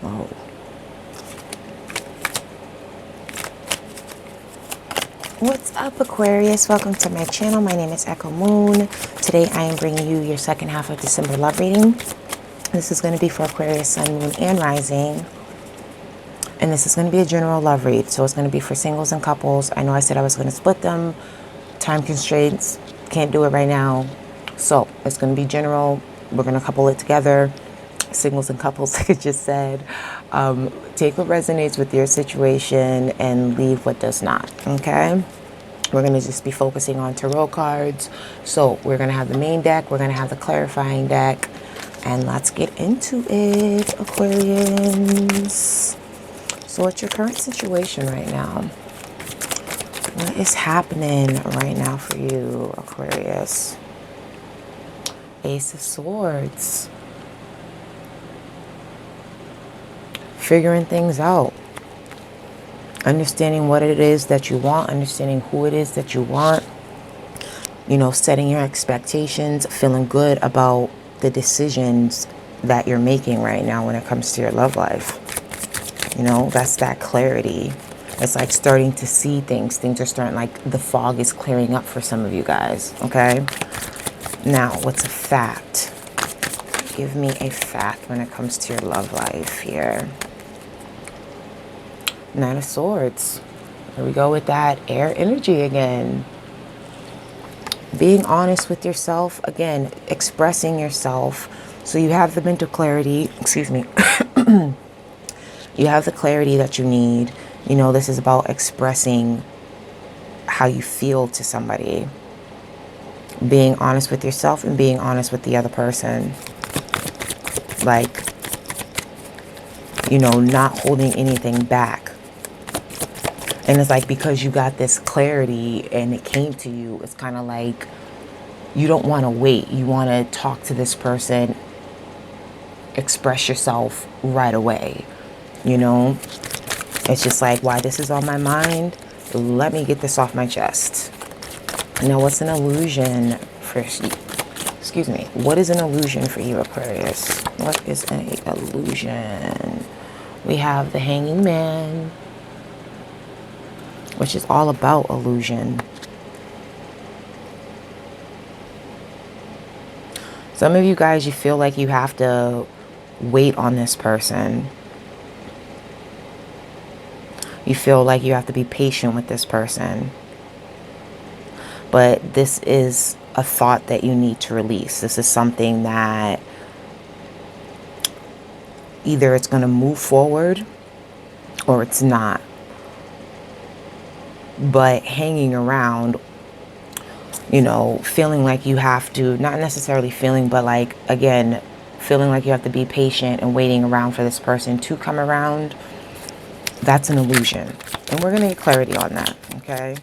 Oh. What's up, Aquarius? Welcome to my channel. My name is Echo Moon. Today I am bringing you your second half of December love reading. This is going to be for Aquarius, Sun, Moon, and Rising. And this is going to be a general love read. So it's going to be for singles and couples. I know I said I was going to split them. Time constraints. Can't do it right now. So it's going to be general. We're going to couple it together. Singles and couples, like I just said. Take what resonates with your situation and leave what does not. Okay? We're going to just be focusing on tarot cards. So we're going to have the main deck. We're going to have the clarifying deck. And let's get into it, Aquarians. So what's your current situation right now? What is happening right now for you, Aquarius? Ace of Swords. Figuring things out. Understanding what it is that you want. Understanding who it is that you want. You know, setting your expectations. Feeling good about the decisions that you're making right now when it comes to your love life. You know, that's that clarity. It's like starting to see things. Things are starting, like the fog is clearing up for some of you guys. Okay. Now, what's a fact? Give me a fact when it comes to your love life here. Nine of Swords. Here we go with that air energy again. Being honest with yourself. Again, expressing yourself. So you have the mental clarity. Excuse me. You have the clarity that you need. You know, this is about expressing how you feel to somebody. Being honest with yourself and being honest with the other person. Like, you know, not holding anything back. And it's like, because you got this clarity and it came to you, it's kind of like you don't want to wait. You want to talk to this person, express yourself right away. You know, it's just like, why this is on my mind, let me get this off my chest. Now, what's an illusion for, excuse me, what is an illusion for you, Aquarius? What is an illusion? We have the Hanging Man, which is all about illusion. Some of you guys, you feel like you have to wait on this person. You feel like you have to be patient with this person. But this is a thought that you need to release. This is something that either it's going to move forward or it's not. But hanging around, you know, feeling like you have to, not necessarily feeling, but like, again, feeling like you have to be patient and waiting around for this person to come around, that's an illusion. And we're going to get clarity on that, okay?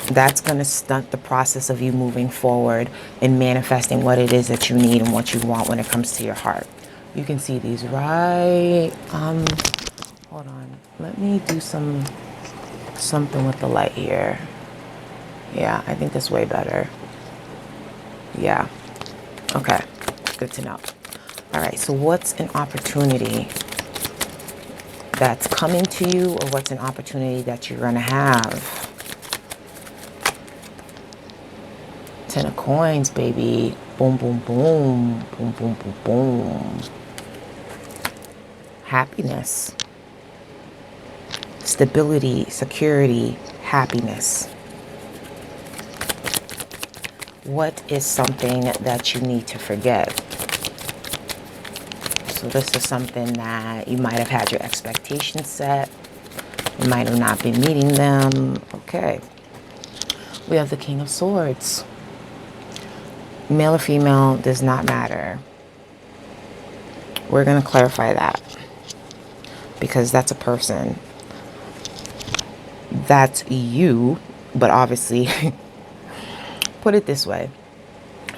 That's going to stunt the process of you moving forward and manifesting what it is that you need and what you want when it comes to your heart. You can see these right, hold on. Let me do something with the light here. Yeah, I think that's way better. Yeah. Okay. Good to know. All right. So what's an opportunity that's coming to you, or what's an opportunity that you're going to have? 10 of Coins, baby. Boom, boom, boom. Boom, boom, boom, boom. Happiness. Stability, security, happiness. What is something that you need to forget? So this is something that you might have had your expectations set. You might have not been meeting them. Okay. We have the King of Swords. Male or female does not matter. We're going to clarify that. Because that's a person. That's you. But obviously, put it this way.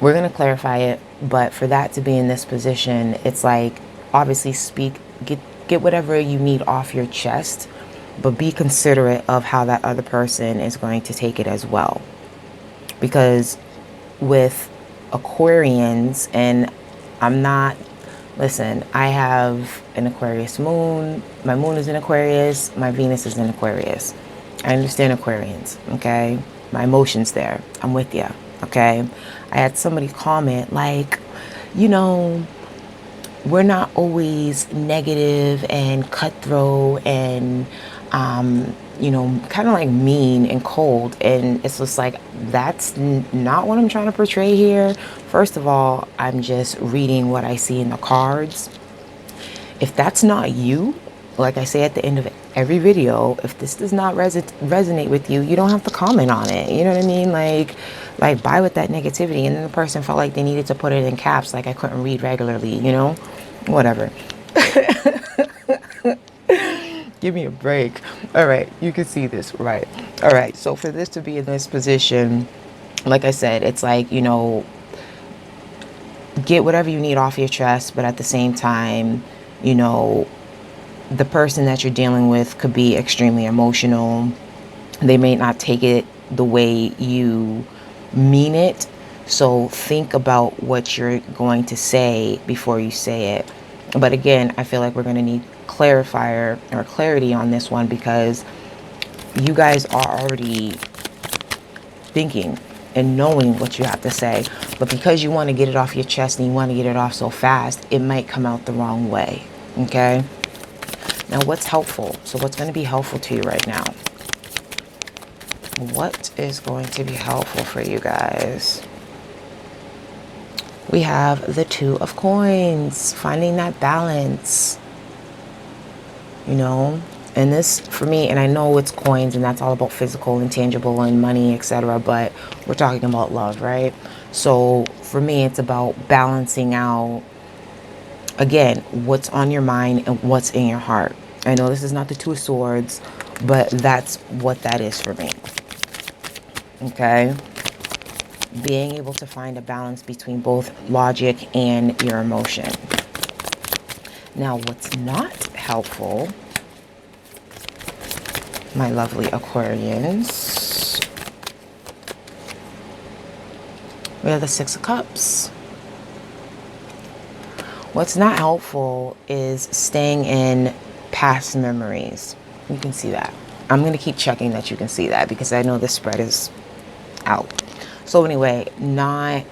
We're going to clarify it. But for that to be in this position, it's like, obviously get whatever you need off your chest, but be considerate of how that other person is going to take it as well. Because with Aquarians, and I'm not Listen, I have an Aquarius moon. My moon is in Aquarius. My Venus is in Aquarius. I understand Aquarians, okay? My emotions there. I'm with you, okay? I had somebody comment like, you know, we're not always negative and cutthroat and, you know, kind of like mean and cold. And it's just like, that's not what I'm trying to portray here. First of all, I'm just reading what I see in the cards. If that's not you, like I say at the end of every video, if this does not resonate with you, you don't have to comment on it. You know what I mean? Like bye with that negativity. And then the person felt like they needed to put it in caps, like I couldn't read regularly, you know? Whatever. Give me a break. All right, you can see this, right? All right, so for this to be in this position, like I said, it's like, you know, get whatever you need off your chest, but at the same time, you know, the person that you're dealing with could be extremely emotional. They may not take it the way you mean it. So think about what you're going to say before you say it. But again, I feel like we're going to need clarifier or clarity on this one, because you guys are already thinking and knowing what you have to say. But because you want to get it off your chest and you want to get it off so fast, it might come out the wrong way. Okay? Now, what's helpful? So what's going to be helpful to you right now? What is going to be helpful for you guys? We have the Two of Coins, finding that balance, you know, and this for me, and I know it's coins and that's all about physical and tangible and money, etc., but we're talking about love, right? So for me, it's about balancing out, again, what's on your mind and what's in your heart. I know this is not the Two of Swords, but that's what that is for me. Okay? Being able to find a balance between both logic and your emotion. Now, what's not helpful, my lovely Aquarians, we have the Six of Cups. What's not helpful is staying in past memories. You can see that. I'm going to keep checking that you can see that, because I know this spread is out. So anyway, not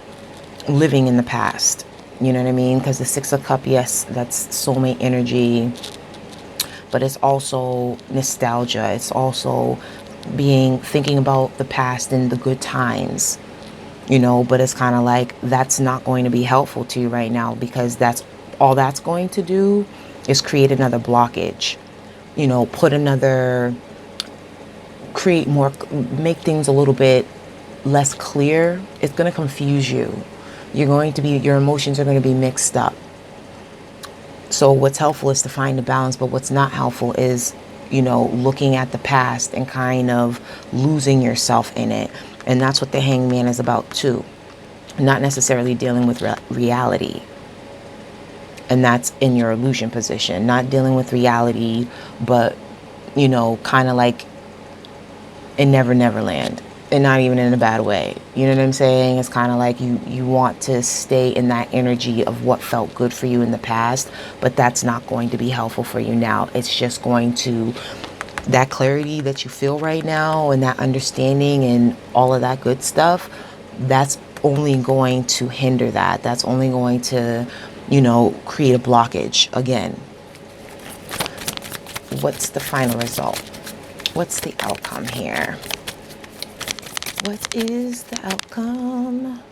living in the past. You know what I mean? Because the Six of Cups, yes, that's soulmate energy. But it's also nostalgia. It's also thinking about the past and the good times. You know, but it's kind of like that's not going to be helpful to you right now, because that's all that's going to do is create another blockage. You know, create more, make things a little bit less clear. It's going to confuse you. Your emotions are going to be mixed up. So what's helpful is to find a balance, but what's not helpful is, you know, looking at the past and kind of losing yourself in it. And that's what the Hangman is about too. Not necessarily dealing with reality. And that's in your illusion position. Not dealing with reality, but, you know, kind of like in Never Never Land. And not even in a bad way. You know what I'm saying? It's kind of like you want to stay in that energy of what felt good for you in the past, but that's not going to be helpful for you now. It's just going to, that clarity that you feel right now and that understanding and all of that good stuff, that's only going to hinder that. That's only going to, you know, create a blockage again. What's the final result? What's the outcome here? What is the outcome?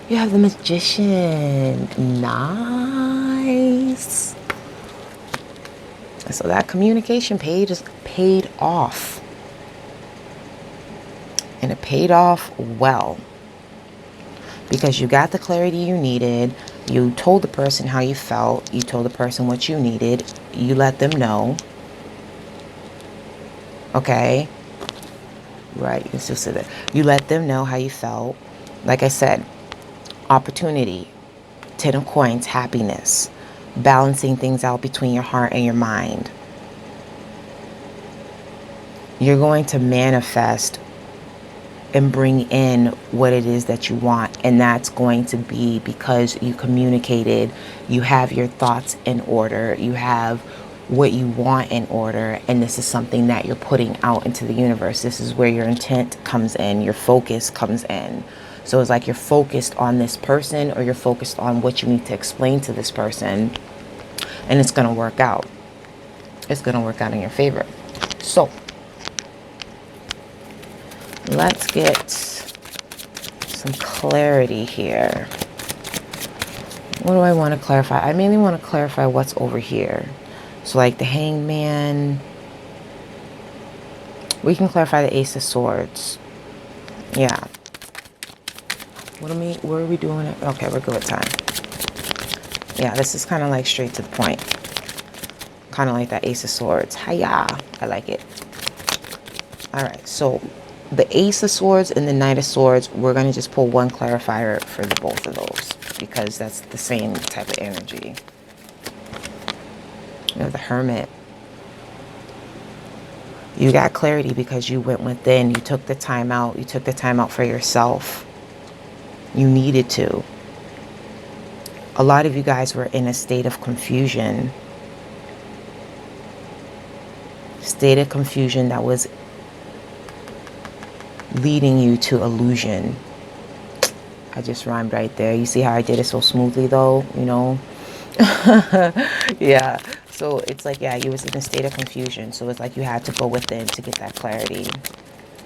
You have the Magician. Nice. So that communication page is paid off. And it paid off well. Because you got the clarity you needed. You told the person how you felt. You told the person what you needed. You let them know. Okay? Right, you can still say that. You let them know how you felt. Like I said, opportunity, Ten of Coins, happiness, balancing things out between your heart and your mind. You're going to manifest and bring in what it is that you want. And that's going to be because you communicated, you have your thoughts in order, you have what you want in order, and this is something that you're putting out into the universe. This is where your intent comes in, your focus comes in. So it's like you're focused on this person, or you're focused on what you need to explain to this person, and it's going to work out. It's going to work out in your favor. So let's get some clarity here. What do I want to clarify? I mainly want to clarify what's over here. So like the Hangman, we can clarify the Ace of Swords. Yeah. What are we doing? Okay, we're good with time. Yeah, this is kind of like straight to the point. Kind of like that Ace of Swords. Hiya. I like it. All right, so the Ace of Swords and the Knight of Swords, we're going to just pull one clarifier for the both of those, because that's the same type of energy. You know, the Hermit. You got clarity because you went within. You took the time out. You took the time out for yourself. You needed to. A lot of you guys were in a state of confusion. State of confusion that was leading you to illusion. I just rhymed right there. You see how I did it so smoothly though, you know? Yeah. So it's like, yeah, you was in a state of confusion. So it's like you had to go within to get that clarity.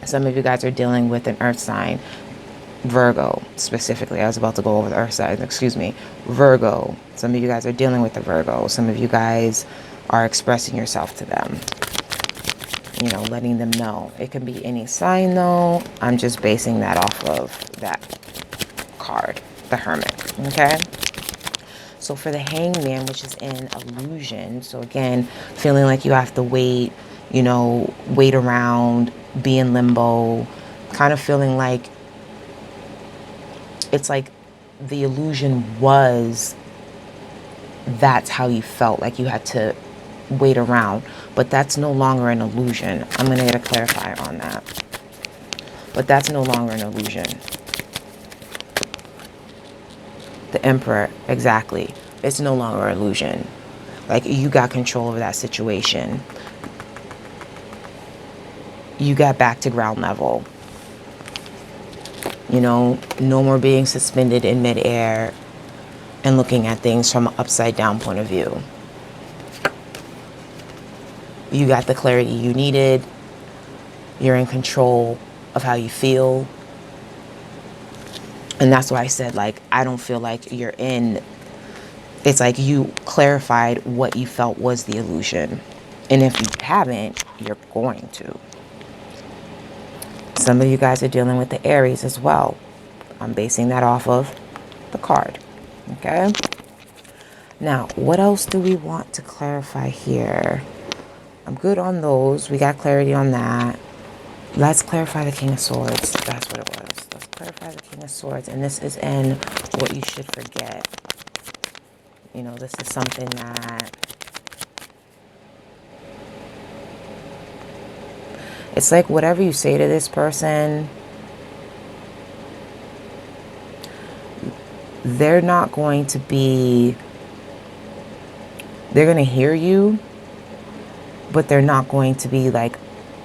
Some of you guys are dealing with an earth sign. Virgo, specifically. I was about to go over the earth signs, excuse me. Virgo. Some of you guys are dealing with the Virgo. Some of you guys are expressing yourself to them. You know, letting them know. It can be any sign though. I'm just basing that off of that card, the Hermit. Okay? So for the Hangman, which is in illusion, so again, feeling like you have to wait, you know, wait around, be in limbo, kind of feeling like it's like the illusion was, that's how you felt, like you had to wait around, but that's no longer an illusion. I'm going to get a clarifier on that. But that's no longer an illusion. The Emperor, exactly. It's no longer an illusion. Like, you got control over that situation. You got back to ground level. You know, no more being suspended in midair and looking at things from an upside down point of view. You got the clarity you needed. You're in control of how you feel. And that's why I said, like, I don't feel like you're in. It's like you clarified what you felt was the illusion. And if you haven't, you're going to. Some of you guys are dealing with the Aries as well. I'm basing that off of the card. Okay? Now, what else do we want to clarify here? I'm good on those. We got clarity on that. Let's clarify the King of Swords. That's what it was. Let's clarify the King of Swords. And this is in what you should forget. You know, this is something that it's like whatever you say to this person, they're not going to be, they're going to hear you, but they're not going to be like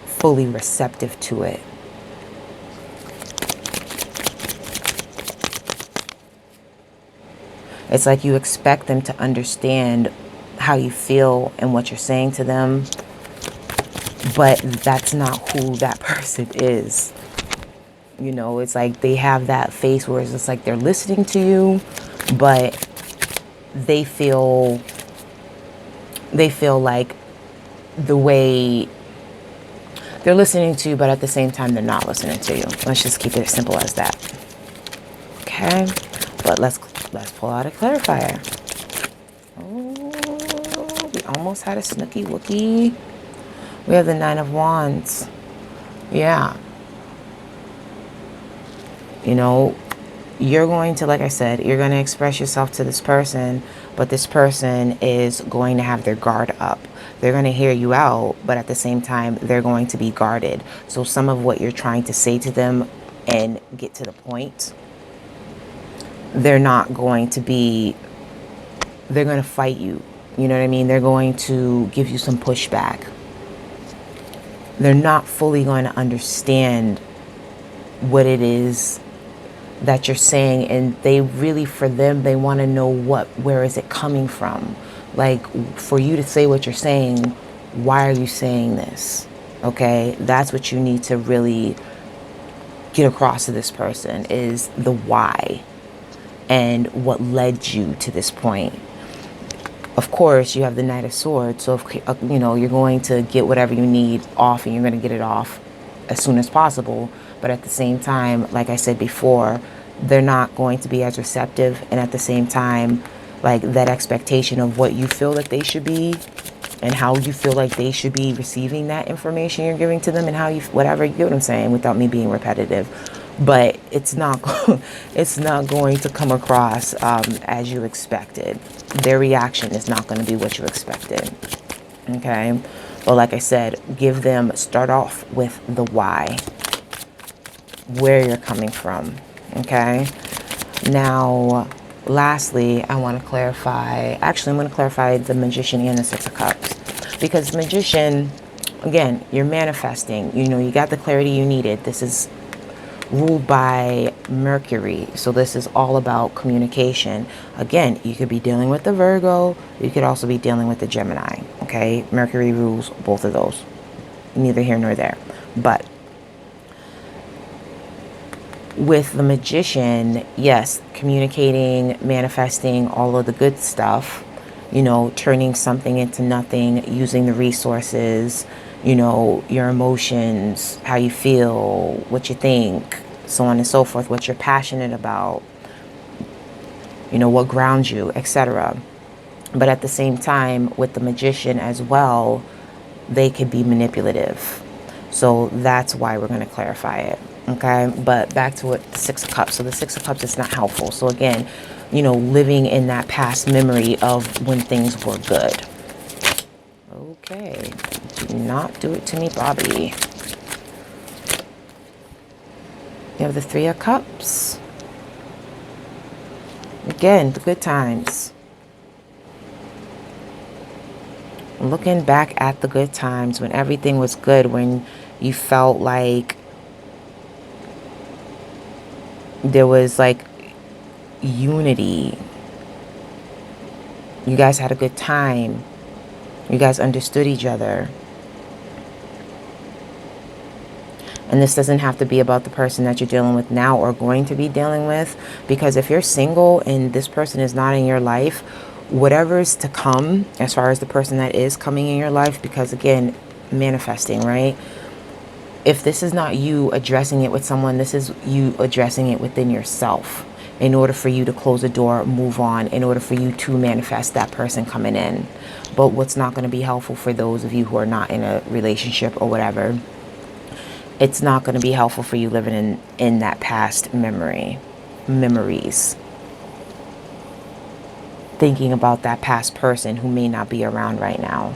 fully receptive to it. It's like you expect them to understand how you feel and what you're saying to them, but that's not who that person is. You know, it's like they have that face where it's just like they're listening to you, but they feel like the way they're listening to you, but at the same time, they're not listening to you. Let's just keep it as simple as that. Okay, but let's pull out a clarifier. Oh, we almost had a Snooky Wookie. We have the Nine of Wands. Yeah. You know, you're going to, like I said, you're going to express yourself to this person, but this person is going to have their guard up. They're going to hear you out, but at the same time, they're going to be guarded. So some of what you're trying to say to them and get to the point, they're not going to be, they're going to fight you. You know what I mean? They're going to give you some pushback. They're not fully going to understand what it is that you're saying, and they really, for them, they want to know where is it coming from. Like, for you to say what you're saying, why are you saying this? Okay, that's what you need to really get across to this person, is the why and what led you to this point. Of course, you have the Knight of Swords, so if, you know, you're going to get whatever you need off, and you're going to get it off as soon as possible. But at the same time, like I said before, they're not going to be as receptive, and at the same time, like, that expectation of what you feel that they should be and how you feel like they should be receiving that information you're giving to them, and how you, whatever, you get what I'm saying, without me being repetitive. But it's not it's not going to come across as you expected. Their reaction is not going to be what you expected. Okay, but like I said, give them, start off with the why, where you're coming from. Okay, now lastly, I want to clarify, actually I'm going to clarify the Magician and the Six of Cups, because Magician, again, you're manifesting, you know, you got the clarity you needed. This is ruled by Mercury, so this is all about communication. Again, you could be dealing with the Virgo, you could also be dealing with the Gemini. Okay, Mercury rules both of those, neither here nor there. But with the Magician, yes, communicating, manifesting, all of the good stuff, you know, turning something into nothing, using the resources, you know, your emotions, how you feel, what you think, so on and so forth, what you're passionate about, you know, what grounds you, etc. But at the same time, with the Magician as well, they could be manipulative. So that's why we're going to clarify it. Okay, but back to what the Six of Cups. So the Six of Cups is not helpful. So again, you know, living in that past memory of when things were good. Okay, do not do it to me, Bobby. You have the Three of Cups. Again, the good times. Looking back at the good times, when everything was good, when you felt like there was like unity. You guys had a good time. You guys understood each other. And this doesn't have to be about the person that you're dealing with now or going to be dealing with. Because if you're single and this person is not in your life, whatever's to come as far as the person that is coming in your life, because again, manifesting, right? If this is not you addressing it with someone, this is you addressing it within yourself in order for you to close the door, move on, in order for you to manifest that person coming in. But what's not going to be helpful for those of you who are not in a relationship or whatever, it's not going to be helpful for you living in that past memories. Thinking about that past person who may not be around right now.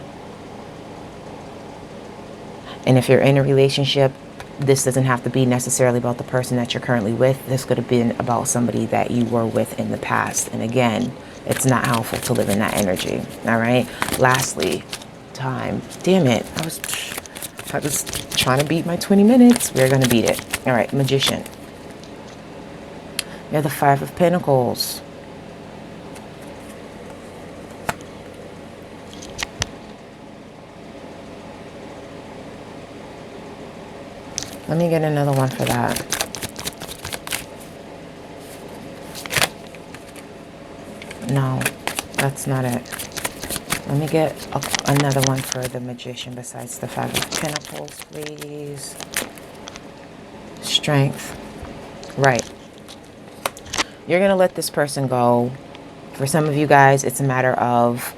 And if you're in a relationship, this doesn't have to be necessarily about the person that you're currently with. This could have been about somebody that you were with in the past. And again, it's not helpful to live in that energy. All right. Lastly, time. Damn it. I was trying to beat my 20 minutes. We're going to beat it. All right. Magician. You have the Five of Pentacles. Let me get another one for that. No, that's not it. Let me get another one for the Magician besides the Five of Pentacles, please. Strength. Right. You're going to let this person go. For some of you guys, it's a matter of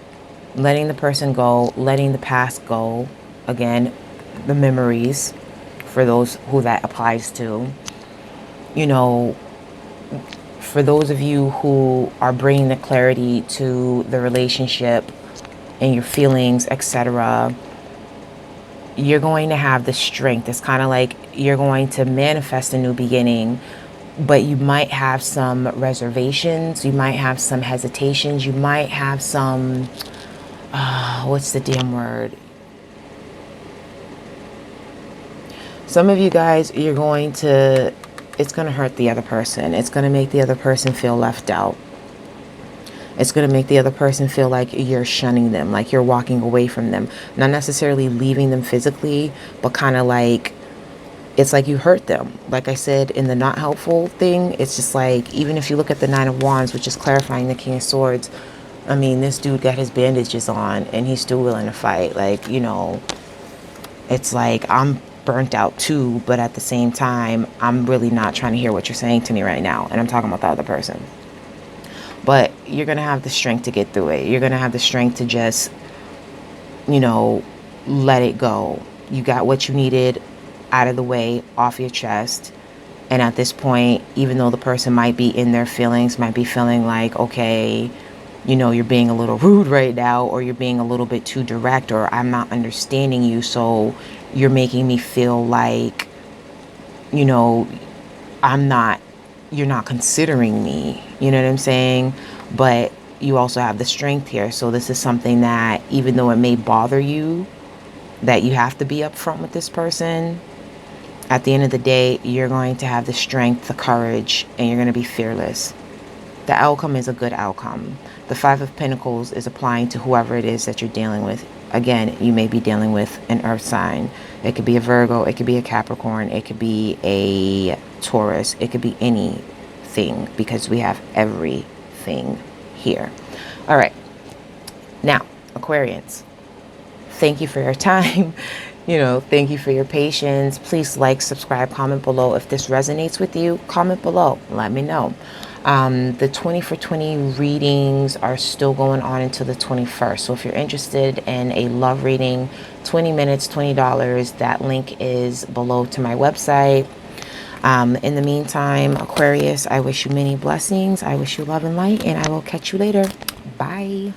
letting the person go, letting the past go. Again, the memories. For those who that applies to, you know, for those of you who are bringing the clarity to the relationship and your feelings, etc., you're going to have the strength. It's kind of like you're going to manifest a new beginning, but you might have some reservations. You might have some hesitations. You might have some, what's the damn word? Some of you guys, it's going to hurt the other person. It's going to make the other person feel left out. It's going to make the other person feel like you're shunning them, like you're walking away from them. Not necessarily leaving them physically, but kind of like, it's like you hurt them. Like I said in the not helpful thing, it's just like, even if you look at the Nine of Wands, which is clarifying the King of Swords, I mean, this dude got his bandages on and he's still willing to fight. Like, you know, it's like, I'm burnt out too, but at the same time, I'm really not trying to hear what you're saying to me right now. And I'm talking about the other person. But you're going to have the strength to get through it. You're going to have the strength to just, you know, let it go. You got what you needed out of the way, off your chest. And at this point, even though the person might be in their feelings, might be feeling like, okay, you know, you're being a little rude right now, or you're being a little bit too direct, or I'm not understanding you, so you're making me feel like, you know, you're not considering me. You know what I'm saying? But you also have the strength here. So this is something that, even though it may bother you, that you have to be upfront with this person, at the end of the day, you're going to have the strength, the courage, and you're going to be fearless. The outcome is a good outcome. The Five of Pentacles is applying to whoever it is that you're dealing with. Again, you may be dealing with an earth sign. It could be a Virgo. It could be a Capricorn. It could be a Taurus. It could be anything, because we have everything here. All right. Now, Aquarians, thank you for your time. You know, thank you for your patience. Please like, subscribe, comment below. If this resonates with you, comment below. Let me know. The 20 for 20 readings are still going on until the 21st. So if you're interested in a love reading, 20 minutes, $20, that link is below to my website. In the meantime, Aquarius, I wish you many blessings. I wish you love and light, and I will catch you later. Bye.